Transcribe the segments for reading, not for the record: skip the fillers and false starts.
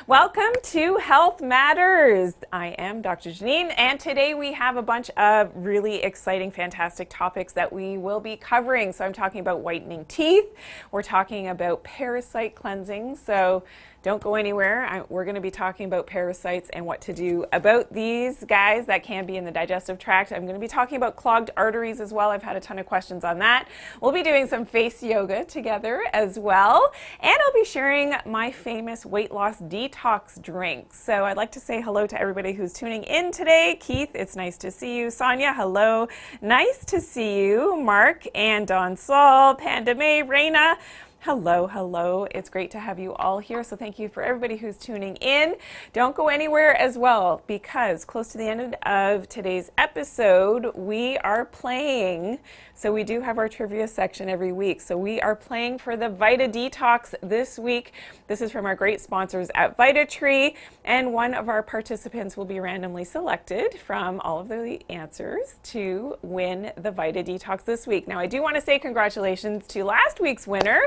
Welcome to Health Matters. I am Dr. Janine, and today we have a bunch of really exciting, fantastic topics that we will be covering. So I'm talking about whitening teeth. We're talking about parasite cleansing. So don't go anywhere. We're going to be talking about parasites and what to do about these guys that can be in the digestive tract. I'm going to be talking about clogged arteries as well. I've had a ton of questions on that. We'll be doing some face yoga together as well. And I'll be sharing my famous weight loss detox drink. So I'd like to say hello to everybody who's tuning in today. Keith, it's nice to see you. Sonia, hello. Nice to see you. Mark and Don Saul, Panda May, Reina. Hello, hello. It's great to have you all here. So thank you for everybody who's tuning in. Don't go anywhere as well, because close to the end of today's episode, we are playing. So we do have our trivia section every week. So we are playing for the VitaDetox this week. This is from our great sponsors at Vitatree, and one of our participants will be randomly selected from all of the answers to win the VitaDetox this week. Now, I do want to say congratulations to last week's winner,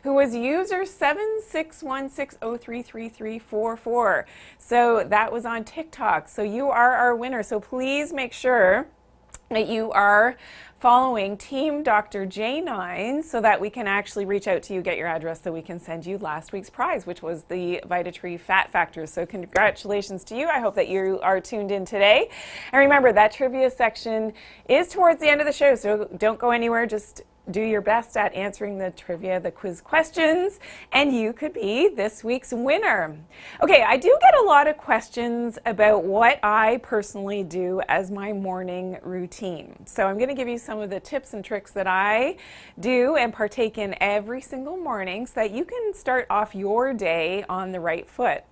who was user 7616033344. So that was on TikTok. So you are our winner. So please make sure that you are following Team Dr. Janine so that we can actually reach out to you, get your address, so we can send you last week's prize, which was the Vitatree Fat Factor. So congratulations to you. I hope that you are tuned in today. And remember, that trivia section is towards the end of the show, so don't go anywhere. Just do your best at answering the trivia, the quiz questions, and you could be this week's winner. Okay, I do get a lot of questions about what I personally do as my morning routine. So I'm going to give you some of the tips and tricks that I do and partake in every single morning so that you can start off your day on the right foot.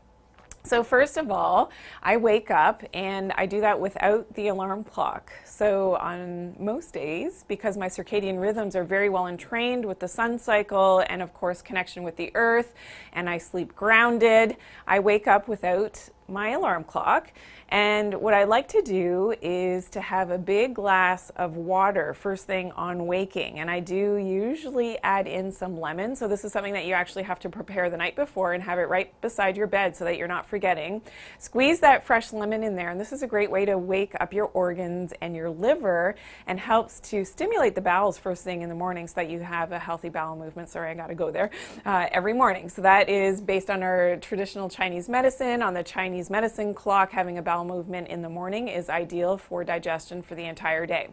So first of all, I wake up, and I do that without the alarm clock. So on most days, because my circadian rhythms are very well entrained with the sun cycle and of course connection with the earth, and I sleep grounded, I wake up without my alarm clock. And what I like to do is to have a big glass of water first thing on waking. And I do usually add in some lemon. So this is something that you actually have to prepare the night before and have it right beside your bed so that you're not forgetting. Squeeze that fresh lemon in there. And this is a great way to wake up your organs and your liver, and helps to stimulate the bowels first thing in the morning so that you have a healthy bowel movement. Sorry, I got to go there every morning. So that is based on our traditional Chinese medicine. On the Chinese medicine clock, having a bowel movement in the morning is ideal for digestion for the entire day.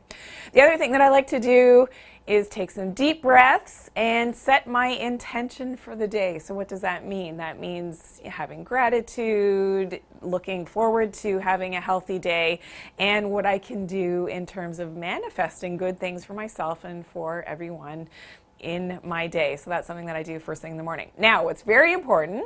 The other thing that I like to do is take some deep breaths and set my intention for the day. So what does that mean? That means having gratitude, looking forward to having a healthy day, and what I can do in terms of manifesting good things for myself and for everyone in my day. So that's something that I do first thing in the morning. Now, what's very important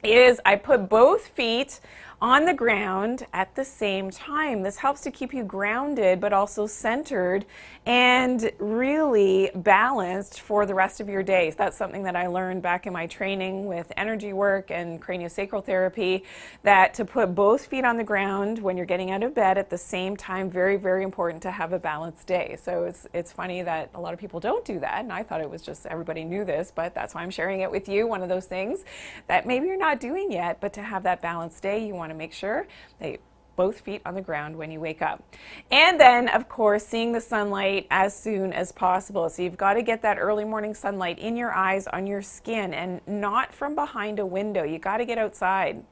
is I put both feet on the ground at the same time. This helps to keep you grounded, but also centered and really balanced for the rest of your day. So that's something that I learned back in my training with energy work and craniosacral therapy, that to put both feet on the ground when you're getting out of bed at the same time, very, very important to have a balanced day. So it's funny that a lot of people don't do that, and I thought it was just everybody knew this, but that's why I'm sharing it with you. One of those things that maybe you're not doing yet, but to have that balanced day, you want to make sure that both feet on the ground when you wake up. And then, of course, seeing the sunlight as soon as possible. So you've got to get that early morning sunlight in your eyes, on your skin, and not from behind a window. You got to get outside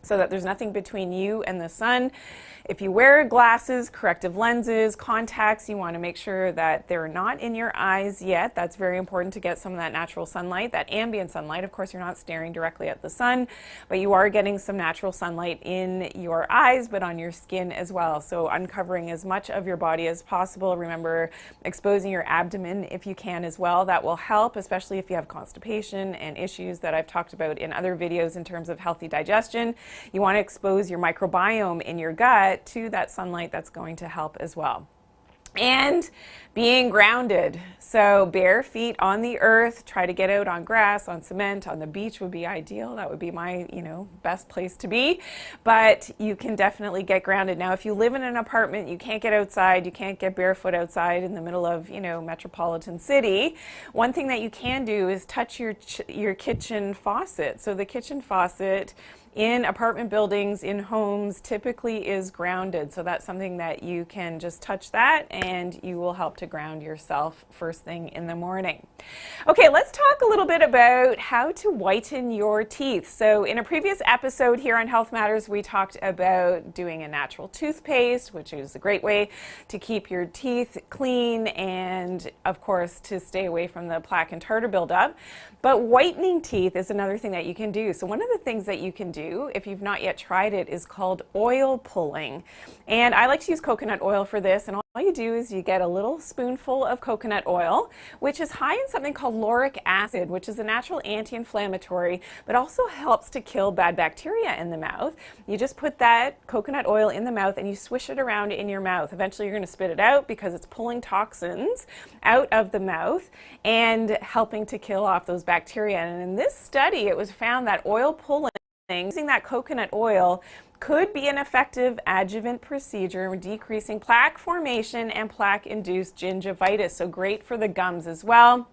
so that there's nothing between you and the sun. If you wear glasses, corrective lenses, contacts, you want to make sure that they're not in your eyes yet. That's very important to get some of that natural sunlight, that ambient sunlight. Of course, you're not staring directly at the sun, but you are getting some natural sunlight in your eyes, but on your skin as well. So uncovering as much of your body as possible. Remember, exposing your abdomen if you can as well. That will help, especially if you have constipation and issues that I've talked about in other videos in terms of healthy digestion. You want to expose your microbiome in your gut to that sunlight. That's going to help as well. And being grounded. So bare feet on the earth, try to get out on grass, on cement, on the beach would be ideal. That would be my, best place to be. But you can definitely get grounded. Now, if you live in an apartment, you can't get outside, you can't get barefoot outside in the middle of, metropolitan city. One thing that you can do is touch your kitchen faucet. So the kitchen faucet in apartment buildings, in homes, typically is grounded. So that's something that you can just touch that and you will help to ground yourself first thing in the morning. Okay, let's talk a little bit about how to whiten your teeth. So in a previous episode here on Health Matters, we talked about doing a natural toothpaste, which is a great way to keep your teeth clean and, of course, to stay away from the plaque and tartar buildup. But whitening teeth is another thing that you can do. So one of the things that you can do, if you've not yet tried it, is called oil pulling. And I like to use coconut oil for this. And all you do is you get a little spoonful of coconut oil, which is high in something called lauric acid, which is a natural anti-inflammatory, but also helps to kill bad bacteria in the mouth. You just put that coconut oil in the mouth and you swish it around in your mouth. Eventually you're going to spit it out because it's pulling toxins out of the mouth and helping to kill off those bacteria. And in this study, it was found that oil pulling, using that coconut oil, could be an effective adjuvant procedure in decreasing plaque formation and plaque-induced gingivitis. So great for the gums as well.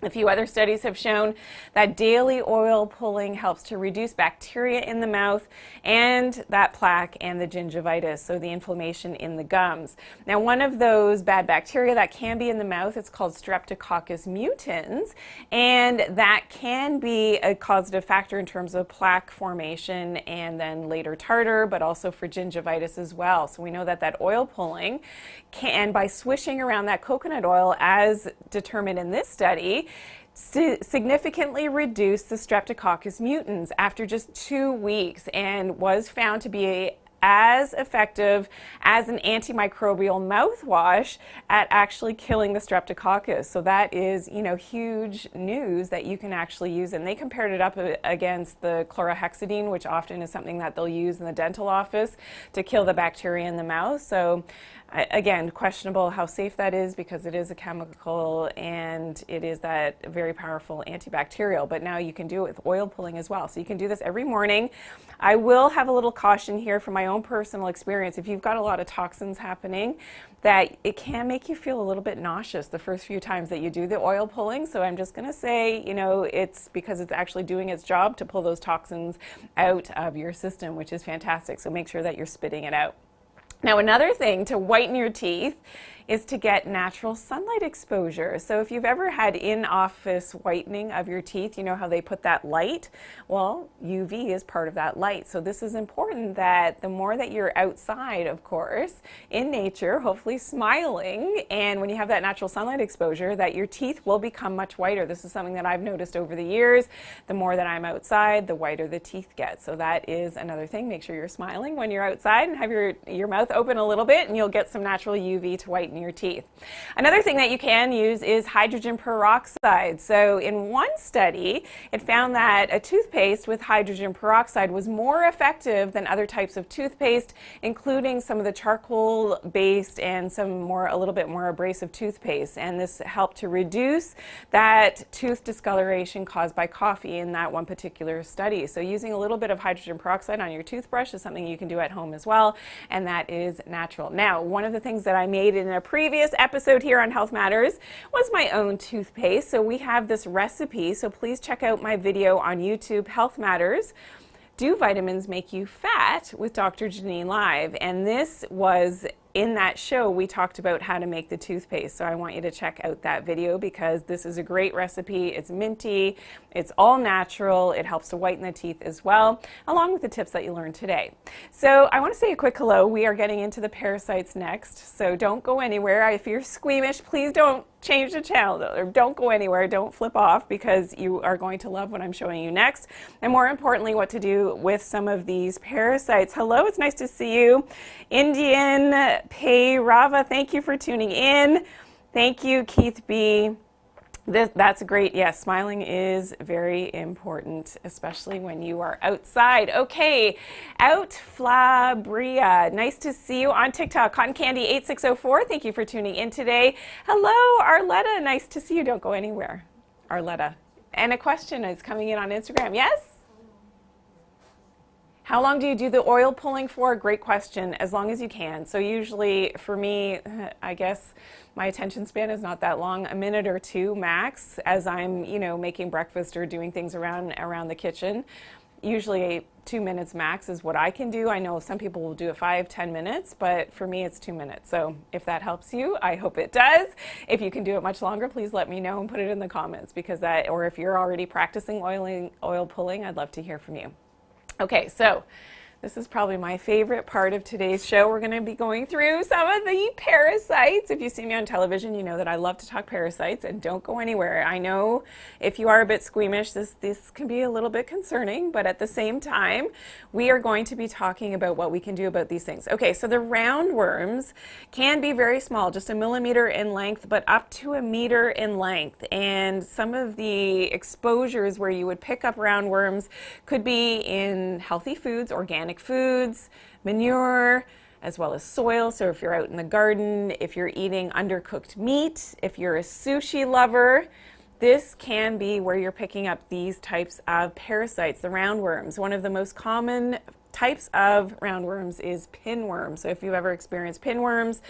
A few other studies have shown that daily oil pulling helps to reduce bacteria in the mouth and that plaque and the gingivitis, so the inflammation in the gums. Now, one of those bad bacteria that can be in the mouth, it's called Streptococcus mutans, and that can be a causative factor in terms of plaque formation and then later tartar, but also for gingivitis as well. So we know that that oil pulling can, by swishing around that coconut oil as determined in this study, significantly reduce the Streptococcus mutans after just 2 weeks, and was found to be as effective as an antimicrobial mouthwash at actually killing the Streptococcus. So that is, huge news that you can actually use. And they compared it up against the chlorhexidine, which often is something that they'll use in the dental office to kill the bacteria in the mouth. So again, questionable how safe that is because it is a chemical and it is that very powerful antibacterial. But now you can do it with oil pulling as well. So you can do this every morning. I will have a little caution here from my own personal experience. If you've got a lot of toxins happening, that it can make you feel a little bit nauseous the first few times that you do the oil pulling. So I'm just going to say, it's because it's actually doing its job to pull those toxins out of your system, which is fantastic. So make sure that you're spitting it out. Now, another thing to whiten your teeth is to get natural sunlight exposure. So if you've ever had in-office whitening of your teeth, you know how they put that light? Well, UV is part of that light. So this is important that the more that you're outside, of course, in nature, hopefully smiling, and when you have that natural sunlight exposure, that your teeth will become much whiter. This is something that I've noticed over the years. The more that I'm outside, the whiter the teeth get. So that is another thing. Make sure you're smiling when you're outside and have your mouth open a little bit, and you'll get some natural UV to whiten your teeth. Another thing that you can use is hydrogen peroxide. So in one study, it found that a toothpaste with hydrogen peroxide was more effective than other types of toothpaste, including some of the charcoal-based and some a little bit more abrasive toothpaste. And this helped to reduce that tooth discoloration caused by coffee in that one particular study. So using a little bit of hydrogen peroxide on your toothbrush is something you can do at home as well, and that is natural. Now, one of the things that I made in a previous episode here on Health Matters was my own toothpaste. So we have this recipe, so please check out my video on YouTube, Health Matters. Do vitamins make you fat with Dr. Janine Live? And this was in that show, we talked about how to make the toothpaste. So I want you to check out that video because this is a great recipe. It's minty, it's all natural, it helps to whiten the teeth as well, along with the tips that you learned today. So I want to say a quick hello. We are getting into the parasites next, so don't go anywhere. If you're squeamish, please don't change the channel, or don't go anywhere, don't flip off, because you are going to love what I'm showing you next, and more importantly, what to do with some of these parasites. Hello, it's nice to see you. Indian Pay Rava, thank you for tuning in. Thank you, Keith B. That's great. Yes, smiling is very important, especially when you are outside. Okay, Outflabria, nice to see you on TikTok. Cotton Candy 8604, thank you for tuning in today. Hello, Arletta, nice to see you. Don't go anywhere, Arletta. And a question is coming in on Instagram. Yes? How long do you do the oil pulling for? Great question. As long as you can. So usually for me, I guess my attention span is not that long, a minute or two max, as I'm, making breakfast or doing things around the kitchen. usually 2 minutes max is what I can do. I know some people will do it 5-10 minutes, but for me it's 2 minutes. So if that helps you, I hope it does. If you can do it much longer, please let me know and put it in the comments, because that, or if you're already practicing oil pulling, I'd love to hear from you. Okay, so this is probably my favorite part of today's show. We're going to be going through some of the parasites. If you see me on television, you know that I love to talk parasites, and don't go anywhere. I know if you are a bit squeamish, this can be a little bit concerning, but at the same time, we are going to be talking about what we can do about these things. Okay, so the roundworms can be very small, just a millimeter in length, but up to a meter in length. And some of the exposures where you would pick up roundworms could be in healthy foods, organic foods, manure, as well as soil. So if you're out in the garden, if you're eating undercooked meat, if you're a sushi lover, this can be where you're picking up these types of parasites, the roundworms. One of the most common types of roundworms is pinworms. So if you've ever experienced pinworms,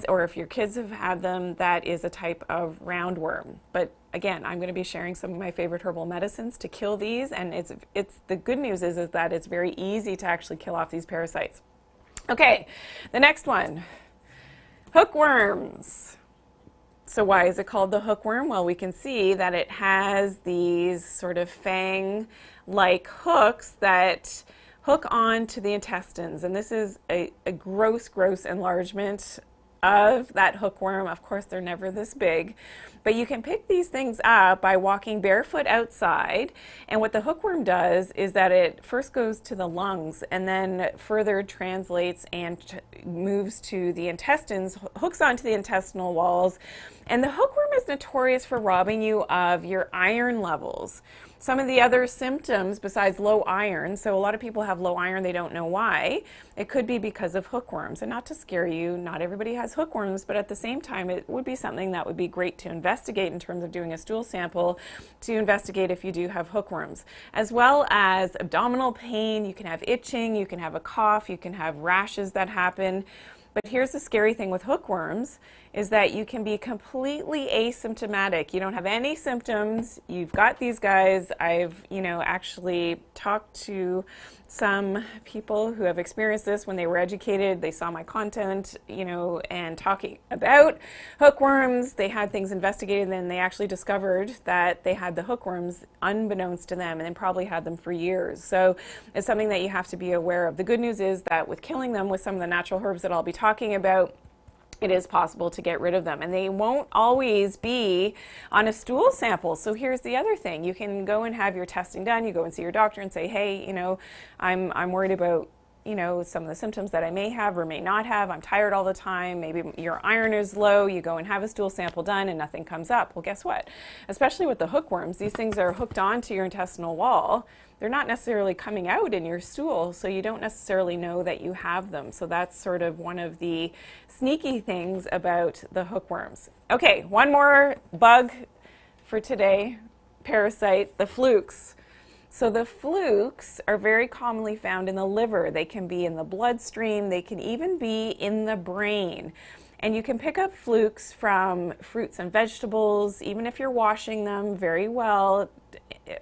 or if your kids have had them, that is a type of roundworm. But again, I'm going to be sharing some of my favorite herbal medicines to kill these, and it's the good news is that it's very easy to actually kill off these parasites. Okay, the next one, hookworms. So why is it called the hookworm? Well, we can see that it has these sort of fang-like hooks that hook on to the intestines, and this is a gross enlargement of that hookworm. Of course, they're never this big, but you can pick these things up by walking barefoot outside. And what the hookworm does is that it first goes to the lungs and then further translates and moves to the intestines, hooks onto the intestinal walls. And the hookworm is notorious for robbing you of your iron levels. Some of the other symptoms besides low iron, so a lot of people have low iron, they don't know why. It could be because of hookworms. And not to scare you, not everybody has hookworms, but at the same time, it would be something that would be great to investigate in terms of doing a stool sample to investigate if you do have hookworms. As well as abdominal pain, you can have itching, you can have a cough, you can have rashes that happen. But here's the scary thing with hookworms is that you can be completely asymptomatic. You don't have any symptoms. You've got these guys. I've, actually talked to some people who have experienced this when they were educated. They saw my content, and talking about hookworms. They had things investigated, and then they actually discovered that they had the hookworms unbeknownst to them, and then probably had them for years. So it's something that you have to be aware of. The good news is that with killing them with some of the natural herbs that I'll be talking about, it is possible to get rid of them, and they won't always be on a stool sample. So here's the other thing. You can go and have your testing done. You go and see your doctor and say, hey, I'm worried about some of the symptoms that I may have or may not have. I'm tired all the time. Maybe your iron is low. You go and have a stool sample done and nothing comes up. Well, guess what? Especially with the hookworms, these things are hooked onto your intestinal wall. They're not necessarily coming out in your stool, so you don't necessarily know that you have them. So that's sort of one of the sneaky things about the hookworms. Okay, one more bug for today, parasite, the flukes. So the flukes are very commonly found in the liver. They can be in the bloodstream. They can even be in the brain. And you can pick up flukes from fruits and vegetables, even if you're washing them very well,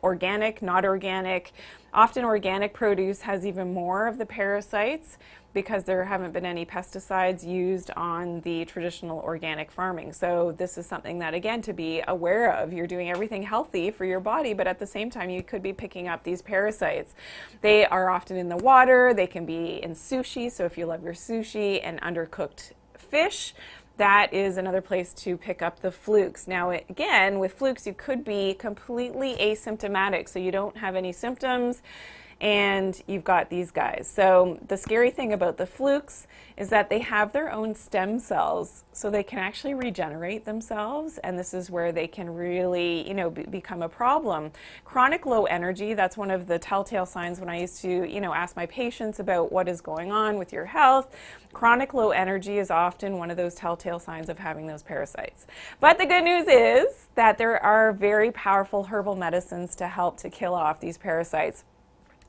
organic, not organic. Often organic produce has even more of the parasites because there haven't been any pesticides used on the traditional organic farming. So this is something that, again, to be aware of. You're doing everything healthy for your body, but at the same time, you could be picking up these parasites. They are often in the water. They can be in sushi. So if you love your sushi and undercooked fish, that is another place to pick up the flukes. Now, again, with flukes, you could be completely asymptomatic, so you don't have any symptoms, and you've got these guys. So the scary thing about the flukes is that they have their own stem cells, so they can actually regenerate themselves, and this is where they can really, become a problem. Chronic low energy, that's one of the telltale signs when I used to, ask my patients about what is going on with your health. Chronic low energy is often one of those telltale signs of having those parasites. But the good news is that there are very powerful herbal medicines to help to kill off these parasites.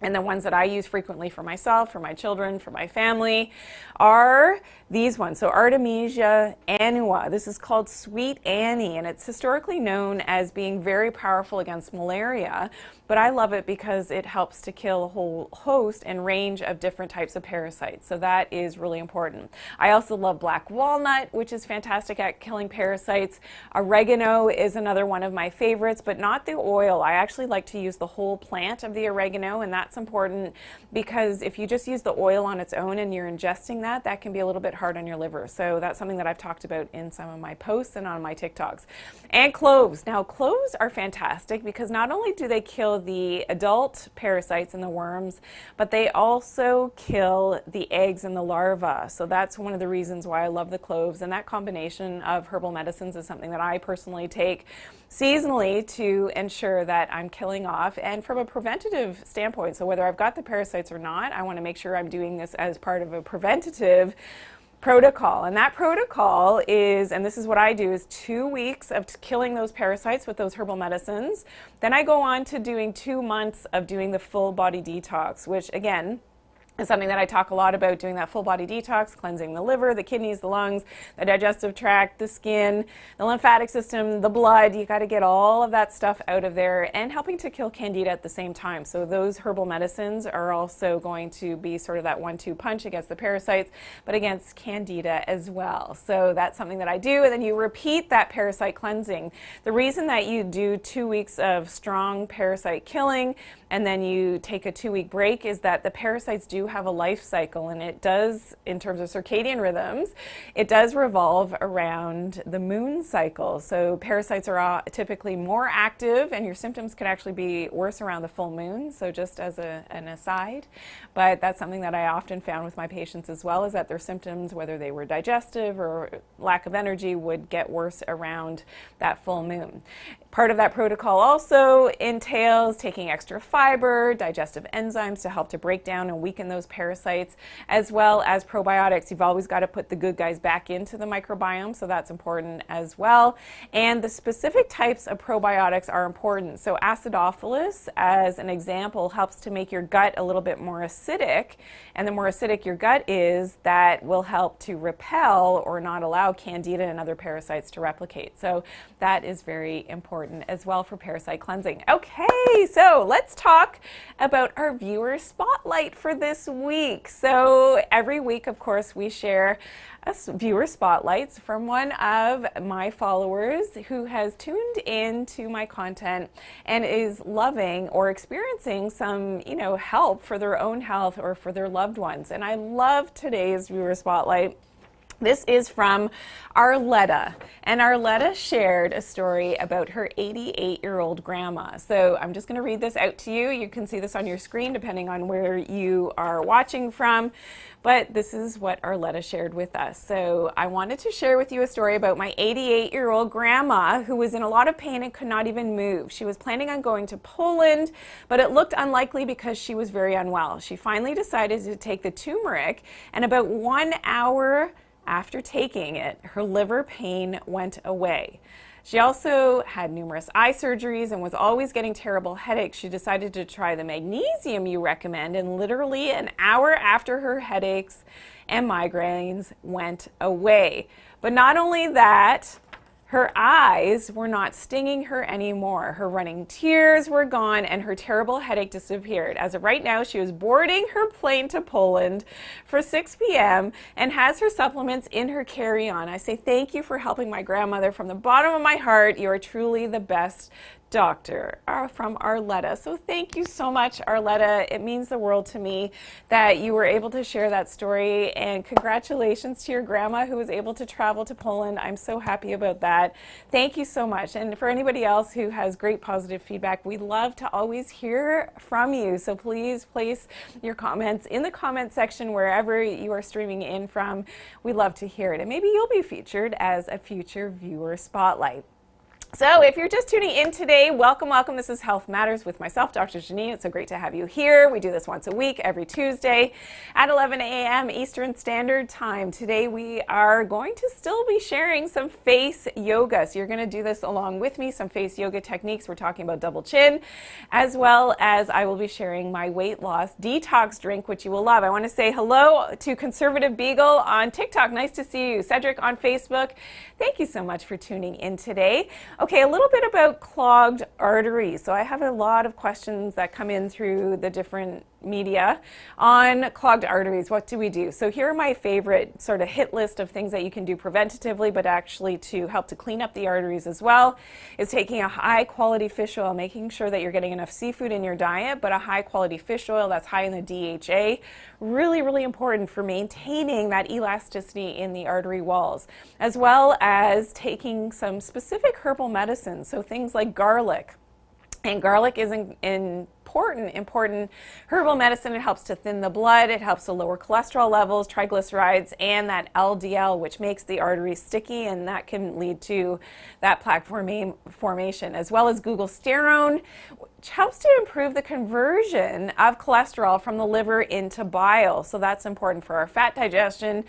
And the ones that I use frequently for myself, for my children, for my family are these ones. So Artemisia annua. This is called Sweet Annie, and it's historically known as being very powerful against malaria. But I love it because it helps to kill a whole host and range of different types of parasites. So that is really important. I also love black walnut, which is fantastic at killing parasites. Oregano is another one of my favorites, but not the oil. I actually like to use the whole plant of the oregano, and that's important because if you just use the oil on its own and you're ingesting that, that can be a little bit hard on your liver. So that's something that I've talked about in some of my posts and on my TikToks. And cloves. Now, cloves are fantastic because not only do they kill the adult parasites and the worms, but they also kill the eggs and the larvae. So that's one of the reasons why I love the cloves, and that combination of herbal medicines is something that I personally take seasonally to ensure that I'm killing off, and from a preventative standpoint. So whether I've got the parasites or not, I want to make sure I'm doing this as part of a preventative protocol. And that protocol is, and this is what I do, is 2 weeks of killing those parasites with those herbal medicines. Then I go on to doing 2 months of doing the full body detox, which again is something that I talk a lot about, doing that full body detox, cleansing the liver, the kidneys, the lungs, the digestive tract, the skin, the lymphatic system, the blood. You got to get all of that stuff out of there, and helping to kill candida at the same time. So those herbal medicines are also going to be sort of that 1-2 punch against the parasites, but against candida as well. So that's something that I do, and then you repeat that parasite cleansing. The reason that you do 2 weeks of strong parasite killing and then you take a 2-week break is that the parasites do have a life cycle, and it does, in terms of circadian rhythms, it does revolve around the moon cycle. So parasites are typically more active, and your symptoms can actually be worse around the full moon. So just as an aside, but that's something that I often found with my patients as well, is that their symptoms, whether they were digestive or lack of energy, would get worse around that full moon. Part of that protocol also entails taking extra fiber, digestive enzymes to help to break down and weaken those parasites, as well as probiotics. You've always got to put the good guys back into the microbiome, so that's important as well. And the specific types of probiotics are important. So acidophilus, as an example, helps to make your gut a little bit more acidic, and the more acidic your gut is, that will help to repel or not allow candida and other parasites to replicate. So that is very important as well for parasite cleansing. Okay, so let's talk about our viewer spotlight for this week. So every week, of course, we share a viewer spotlights from one of my followers who has tuned in to my content and is loving or experiencing some, help for their own health or for their loved ones. And I love today's viewer spotlight. This is from Arletta, and Arletta shared a story about her 88-year-old grandma. So I'm just going to read this out to you. You can see this on your screen depending on where you are watching from, but this is what Arletta shared with us. So I wanted to share with you a story about my 88-year-old grandma who was in a lot of pain and could not even move. She was planning on going to Poland, but it looked unlikely because she was very unwell. She finally decided to take the turmeric, and about 1 hour after taking it, her liver pain went away. She also had numerous eye surgeries and was always getting terrible headaches. She decided to try the magnesium you recommend, and literally an hour after, her headaches and migraines went away. But not only that, her eyes were not stinging her anymore. Her running tears were gone, and her terrible headache disappeared. As of right now, she was boarding her plane to Poland for 6 p.m. and has her supplements in her carry-on. I say thank you for helping my grandmother from the bottom of my heart. You are truly the best doctor. From Arletta. So thank you so much, Arletta. It means the world to me that you were able to share that story, and congratulations to your grandma who was able to travel to Poland. I'm so happy about that. Thank you so much. And for anybody else who has great positive feedback, we love to always hear from you. So please place your comments in the comment section wherever you are streaming in from. We love to hear it, and maybe you'll be featured as a future viewer spotlight. So if you're just tuning in today, welcome, welcome. This is Health Matters with myself, Dr. Janine. It's so great to have you here. We do this once a week, every Tuesday at 11 a.m. Eastern Standard Time. Today we are going to still be sharing some face yoga. So you're going to do this along with me, some face yoga techniques. We're talking about double chin, as well as I will be sharing my weight loss detox drink, which you will love. I want to say hello to Conservative Beagle on TikTok. Nice to see you. Cedric on Facebook. Thank you so much for tuning in today. Okay, a little bit about clogged arteries. So I have a lot of questions that come in through the different media on clogged arteries. What do we do? So here are my favorite sort of hit list of things that you can do preventatively, but actually to help to clean up the arteries as well, is taking a high quality fish oil, making sure that you're getting enough seafood in your diet, but a high quality fish oil that's high in the DHA. Really, really important for maintaining that elasticity in the artery walls, as well as taking some specific herbal medicines. So things like garlic. And garlic is important herbal medicine. It helps to thin the blood. It helps to lower cholesterol levels, triglycerides, and that LDL, which makes the arteries sticky, and that can lead to that plaque formation, as well as glucosterone, which helps to improve the conversion of cholesterol from the liver into bile. So that's important for our fat digestion.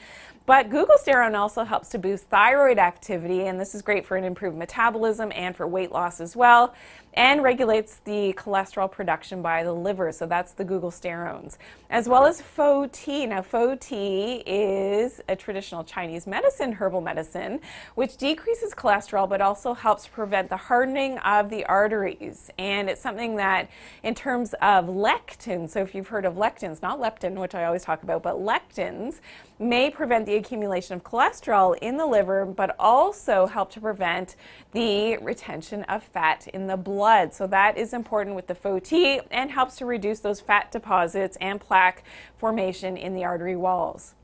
But glucosterone also helps to boost thyroid activity, and this is great for an improved metabolism and for weight loss as well, and regulates the cholesterol production by the liver. So that's the glucosterones, as well as faux tea. Now, faux tea is a traditional Chinese medicine, herbal medicine, which decreases cholesterol but also helps prevent the hardening of the arteries. And it's something that, in terms of lectins, so if you've heard of lectins, not leptin, which I always talk about, but lectins may prevent the accumulation of cholesterol in the liver, but also help to prevent the retention of fat in the blood. So that is important with the faux tea and helps to reduce those fat deposits and plaque formation in the artery walls.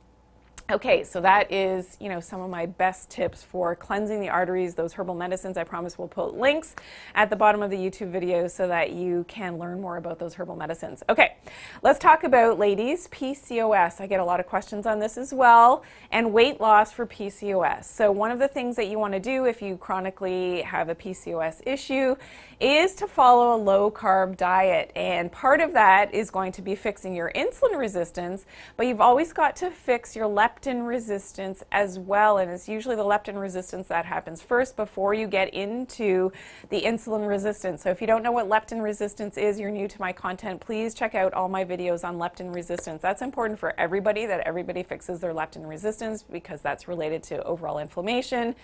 Okay, so that is, some of my best tips for cleansing the arteries, those herbal medicines. I promise we'll put links at the bottom of the YouTube video so that you can learn more about those herbal medicines. Okay, let's talk about, ladies, PCOS. I get a lot of questions on this as well, and weight loss for PCOS. So one of the things that you want to do if you chronically have a PCOS issue is to follow a low-carb diet, and part of that is going to be fixing your insulin resistance, but you've always got to fix your leptin resistance as well, and it's usually the leptin resistance that happens first before you get into the insulin resistance. So if you don't know what leptin resistance is, you're new to my content, please check out all my videos on leptin resistance. That's important for everybody, that everybody fixes their leptin resistance, because that's related to overall inflammation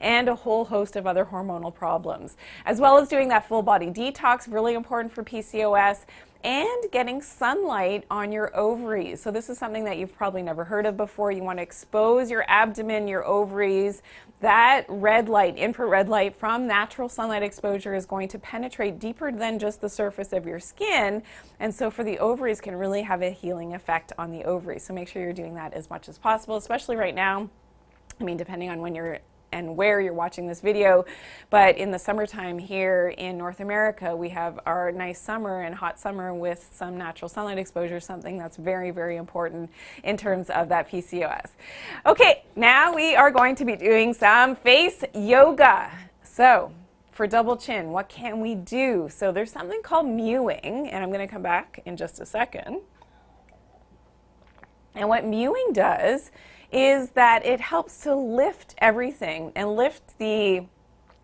and a whole host of other hormonal problems, as well as doing that full body detox, really important for PCOS, and getting sunlight on your ovaries. So this is something that you've probably never heard of before. You want to expose your abdomen, your ovaries. That red light, infrared light from natural sunlight exposure is going to penetrate deeper than just the surface of your skin. And so for the ovaries can really have a healing effect on the ovaries. So make sure you're doing that as much as possible, especially right now. I mean, depending on when you're and where you're watching this video, but in the summertime here in North America, we have our nice summer and hot summer with some natural sunlight exposure, something that's very, very important in terms of that PCOS. Okay, now we are going to be doing some face yoga. So for double chin, what can we do? So there's something called mewing, and I'm going to come back in just a second. And what mewing does is that it helps to lift everything and lift the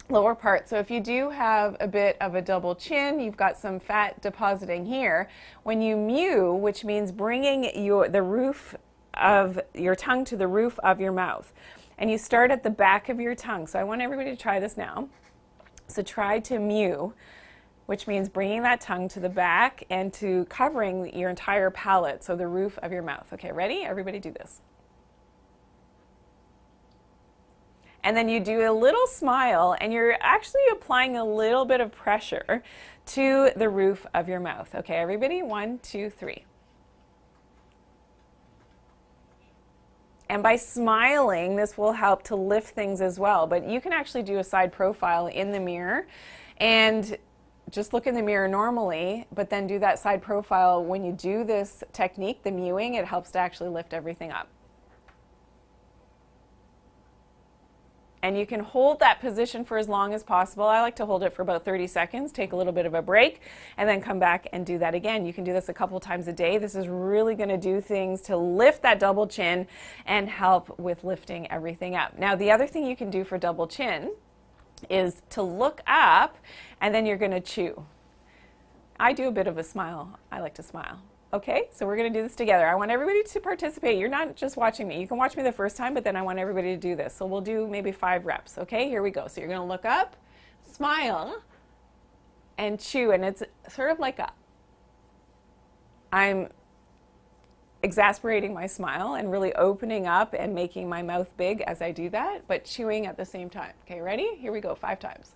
lower part. So if you do have a bit of a double chin, you've got some fat depositing here. When you mew, which means bringing the roof of your tongue to the roof of your mouth, and you start at the back of your tongue. So I want everybody to try this now. So try to mew, which means bringing that tongue to the back and to covering your entire palate, so the roof of your mouth. Okay, ready? Everybody do this. And then you do a little smile, and you're actually applying a little bit of pressure to the roof of your mouth. Okay, everybody, 1, 2, 3. And by smiling, this will help to lift things as well. But you can actually do a side profile in the mirror and just look in the mirror normally, but then do that side profile. When you do this technique, the mewing, it helps to actually lift everything up. And you can hold that position for as long as possible. I like to hold it for about 30 seconds, take a little bit of a break, and then come back and do that again. You can do this a couple times a day. This is really going to do things to lift that double chin and help with lifting everything up. Now, the other thing you can do for double chin is to look up, and then you're going to chew. I do a bit of a smile. I like to smile. Okay, so we're going to do this together. I want everybody to participate. You're not just watching me. You can watch me the first time, but then I want everybody to do this. So we'll do maybe 5 reps. Okay, here we go. So you're going to look up, smile, and chew. And it's sort of like I'm exasperating my smile and really opening up and making my mouth big as I do that, but chewing at the same time. Okay, ready? Here we go, 5 times.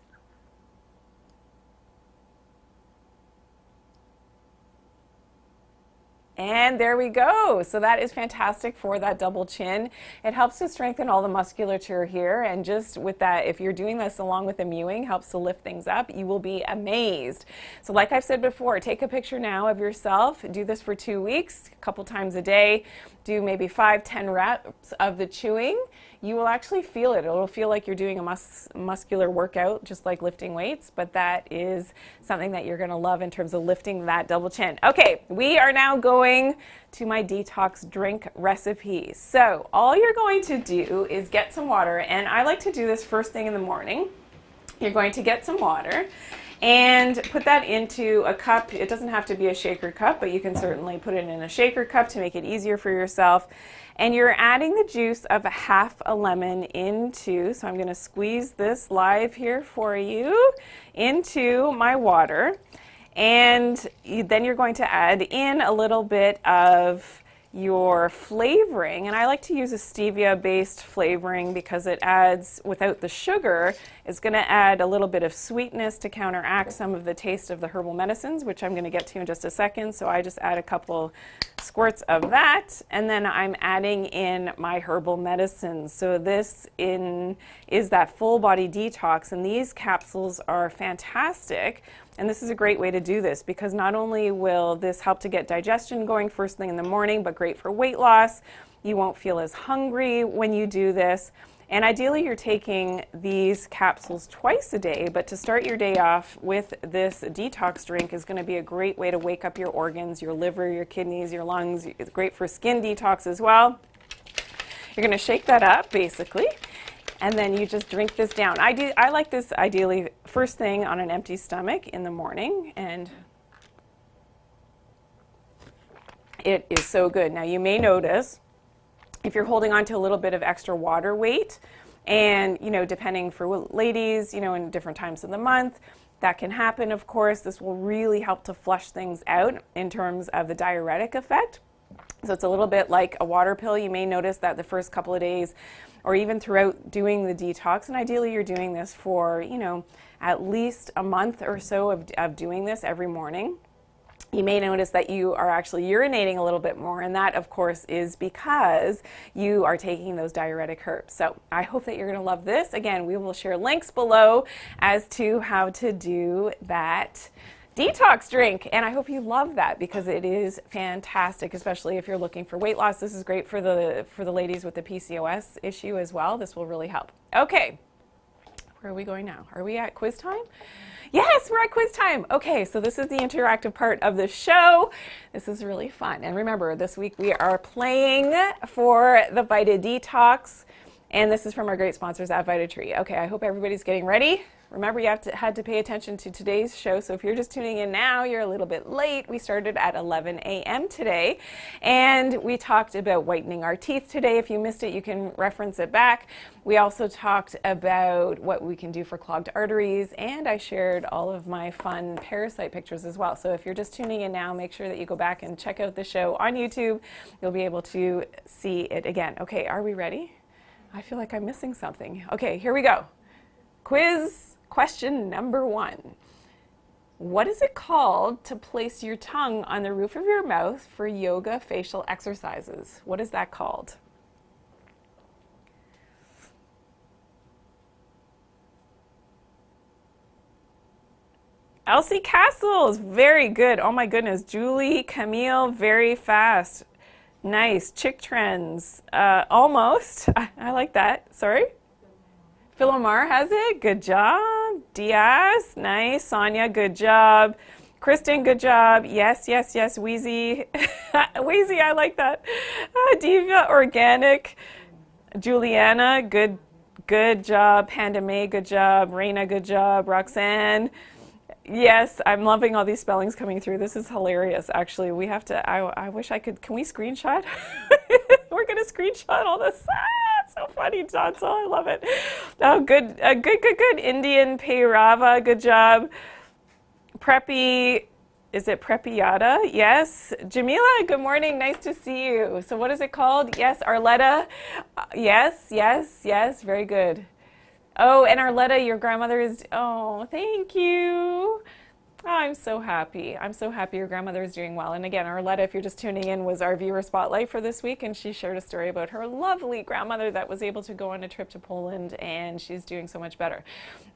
And there we go. So that is fantastic for that double chin. It helps to strengthen all the musculature here. And just with that, if you're doing this along with the mewing, helps to lift things up, you will be amazed. So like I've said before, take a picture now of yourself. Do this for 2 weeks, a couple times a day. Do maybe 5-10 reps of the chewing. You will actually feel it. It'll feel like you're doing a muscular workout, just like lifting weights, but that is something that you're going to love in terms of lifting that double chin. Okay, we are now going to my detox drink recipe. So all you're going to do is get some water, and I like to do this first thing in the morning. You're going to get some water and put that into a cup. It doesn't have to be a shaker cup, but you can certainly put it in a shaker cup to make it easier for yourself. And you're adding the juice of half a lemon into, so I'm going to squeeze this live here for you, into my water. And then you're going to add in a little bit of your flavoring, and I like to use a stevia based flavoring because it adds, without the sugar, it's going to add a little bit of sweetness to counteract some of the taste of the herbal medicines, which I'm going to get to in just a second. So I just add a couple squirts of that, and then I'm adding in my herbal medicines. So this is that full body detox, and these capsules are fantastic. And this is a great way to do this because not only will this help to get digestion going first thing in the morning, but great for weight loss. You won't feel as hungry when you do this. And ideally you're taking these capsules twice a day, but to start your day off with this detox drink is going to be a great way to wake up your organs, your liver, your kidneys, your lungs. It's great for skin detox as well. You're going to shake that up basically. And then you just drink this down. I like this ideally first thing on an empty stomach in the morning, and it is so good. Now you may notice if you're holding on to a little bit of extra water weight, and depending for ladies, in different times of the month, that can happen, of course. This will really help to flush things out in terms of the diuretic effect. So it's a little bit like a water pill. You may notice that the first couple of days or even throughout doing the detox, and ideally you're doing this for, at least a month or so of doing this every morning. You may notice that you are actually urinating a little bit more, and that, of course, is because you are taking those diuretic herbs. So I hope that you're going to love this. Again, we will share links below as to how to do that detox drink, and I hope you love that because it is fantastic, especially if you're looking for weight loss. This is great for the ladies with the PCOS issue as well. This will really help. Okay, where are we going now? Are we at quiz time? Yes, we're at quiz time. Okay, so this is the interactive part of the show. This is really fun. And remember, this week we are playing for the VitaDetox, and this is from our great sponsors at Vitatree. Okay, I hope everybody's getting ready. Remember, you had to pay attention to today's show, so if you're just tuning in now, you're a little bit late. We started at 11 a.m. today, and we talked about whitening our teeth today. If you missed it, you can reference it back. We also talked about what we can do for clogged arteries, and I shared all of my fun Parasite pictures as well. So if you're just tuning in now, make sure that you go back and check out the show on YouTube. You'll be able to see it again. Okay, are we ready? I feel like I'm missing something. Okay, here we go. Quiz question number 1. What is it called to place your tongue on the roof of your mouth for yoga facial exercises? What is that called? Elsie Castles, very good. Oh my goodness. Julie, Camille, very fast. Nice. Chick Trends, almost. I like that. Sorry? Philomar has it. Good job. Diaz, nice. Sonia, good job. Kristen, good job. Yes, yes, yes. Wheezy. Wheezy, I like that. Diva, organic. Juliana, good job. Panda May, good job. Reina, good job. Roxanne. Yes, I'm loving all these spellings coming through. This is hilarious, actually. We have to, I wish I could, can we screenshot? We're going to screenshot all this. It's so funny, Johnson. I love it. Oh, good, good. Indian Payrava, good job. Preppy, is it Preppiata? Yes. Jamila, good morning. Nice to see you. So what is it called? Yes, Arletta. Yes, yes, yes. Very good. Oh, and Arletta, your grandmother is, oh, thank you. Oh, I'm so happy. I'm so happy your grandmother is doing well. And again, Arletta, if you're just tuning in, was our viewer spotlight for this week, and she shared a story about her lovely grandmother that was able to go on a trip to Poland, and she's doing so much better.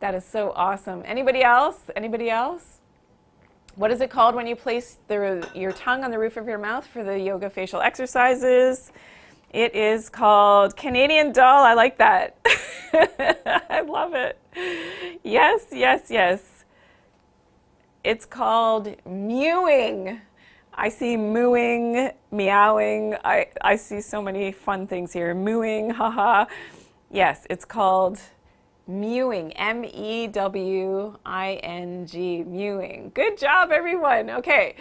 That is so awesome. Anybody else? Anybody else? What is it called when you place your tongue on the roof of your mouth for the yoga facial exercises? It is called Canadian Doll. I like that. I love it. Yes, yes, yes. It's called Mewing. I see mooing, meowing. I see so many fun things here. Mewing, haha. Yes, it's called Mewing. M-E-W-I-N-G. Mewing. Good job, everyone. Okay.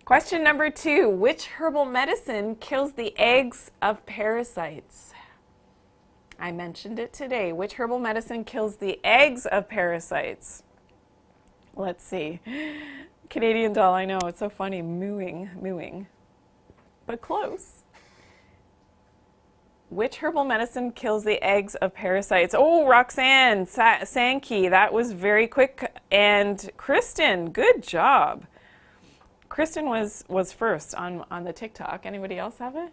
Question number 2, which herbal medicine kills the eggs of parasites? I mentioned it today. Which herbal medicine kills the eggs of parasites? Let's see. Canadian Doll, I know, it's so funny. Mewing. But close. Which herbal medicine kills the eggs of parasites? Oh, Roxanne, Sankey, that was very quick. And Kristen, good job. Kristen was first on the TikTok. Anybody else have it?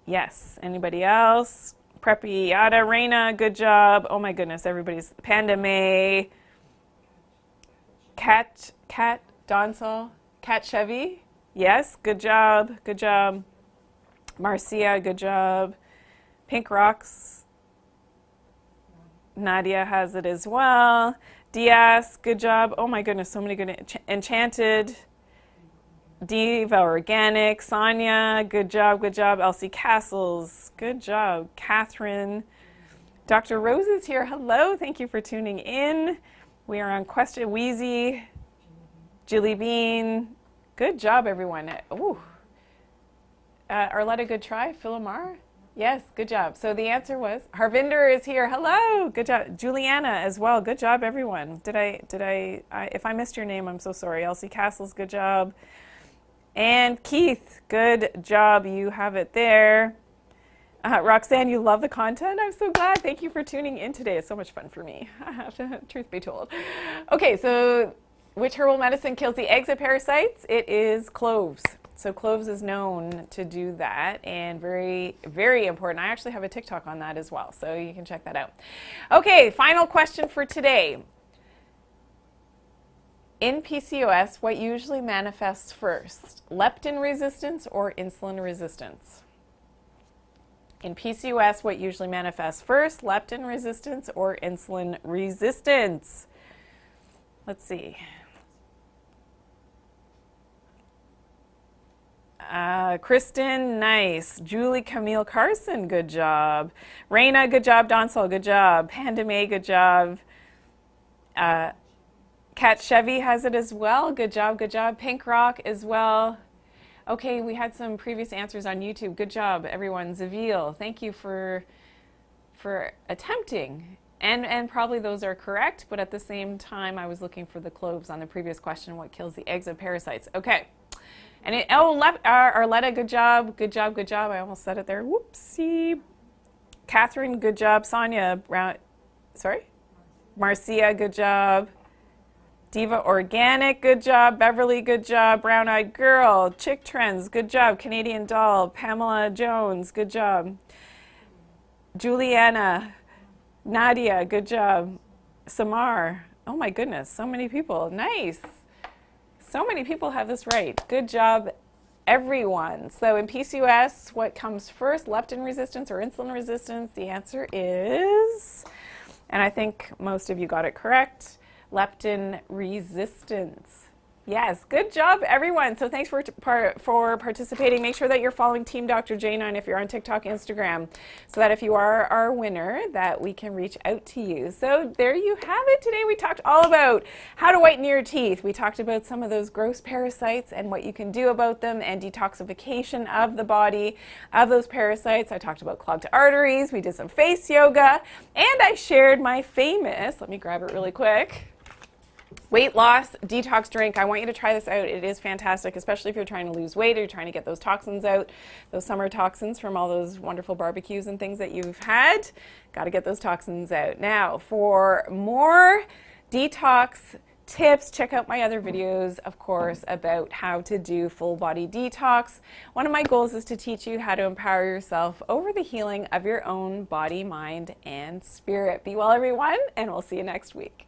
Yes. Anybody else? Preppy Yada, Reina, good job. Oh my goodness, everybody's Panda May, Cat Donsal, Cat Chevy. Yes, good job. Good job. Marcia, good job. Pink Rocks. Nadia has it as well. Diaz, good job. Oh my goodness, so many good. Enchanted. Diva Organic. Sonia, good job, good job. Elsie Castles, good job. Catherine. Dr. Rose is here. Hello, thank you for tuning in. We are on question. Wheezy. Jilly Bean. Good job, everyone. Ooh. Arletta, good try. Philomar. Yes, good job. So the answer was Harvinder is here. Hello, good job. Juliana as well. Good job, everyone. If I missed your name, I'm so sorry. Elsie Castles, good job. And Keith, good job. You have it there. Roxanne, you love the content. I'm so glad. Thank you for tuning in today. It's so much fun for me. I have to, truth be told. Okay, so which herbal medicine kills the eggs of parasites? It is cloves. So cloves is known to do that, and very, very important. I actually have a TikTok on that as well, so you can check that out. Okay, final question for today. In PCOS, what usually manifests first? Leptin resistance or insulin resistance? In PCOS, what usually manifests first? Leptin resistance or insulin resistance? Let's see. Kristen, nice. Julie Camille Carson, good job. Reina, good job. Donsal, good job. Panda May, good job. Kat Chevy has it as well. Good job, good job. Pink Rock as well. Okay, we had some previous answers on YouTube. Good job, everyone. Zavil, thank you for attempting. And probably those are correct, but at the same time, I was looking for the cloves on the previous question, what kills the eggs of parasites. Okay. And Arletta, good job, good job, good job. I almost said it there. Whoopsie. Catherine, good job. Sonia, Marcia, good job. Diva Organic, good job. Beverly, good job. Brown Eyed Girl, Chick Trends, good job. Canadian Doll, Pamela Jones, good job. Juliana, Nadia, good job. Samar, oh my goodness, so many people. Nice. So many people have this right. Good job, everyone. So in PCOS, what comes first, leptin resistance or insulin resistance? The answer is, and I think most of you got it correct, leptin resistance. Yes, good job, everyone. So thanks for participating. Make sure that you're following Team Dr. Janine if you're on TikTok, Instagram, so that if you are our winner, that we can reach out to you. So there you have it. Today we talked all about how to whiten your teeth. We talked about some of those gross parasites and what you can do about them and detoxification of the body of those parasites. I talked about clogged arteries. We did some face yoga, and I shared my famous, let me grab it really quick, weight loss detox drink. I want you to try this out. It is fantastic, especially if you're trying to lose weight or you're trying to get those toxins out, those summer toxins from all those wonderful barbecues and things that you've had. Got to get those toxins out. Now, for more detox tips, check out my other videos, of course, about how to do full body detox. One of my goals is to teach you how to empower yourself over the healing of your own body, mind, and spirit. Be well, everyone, and we'll see you next week.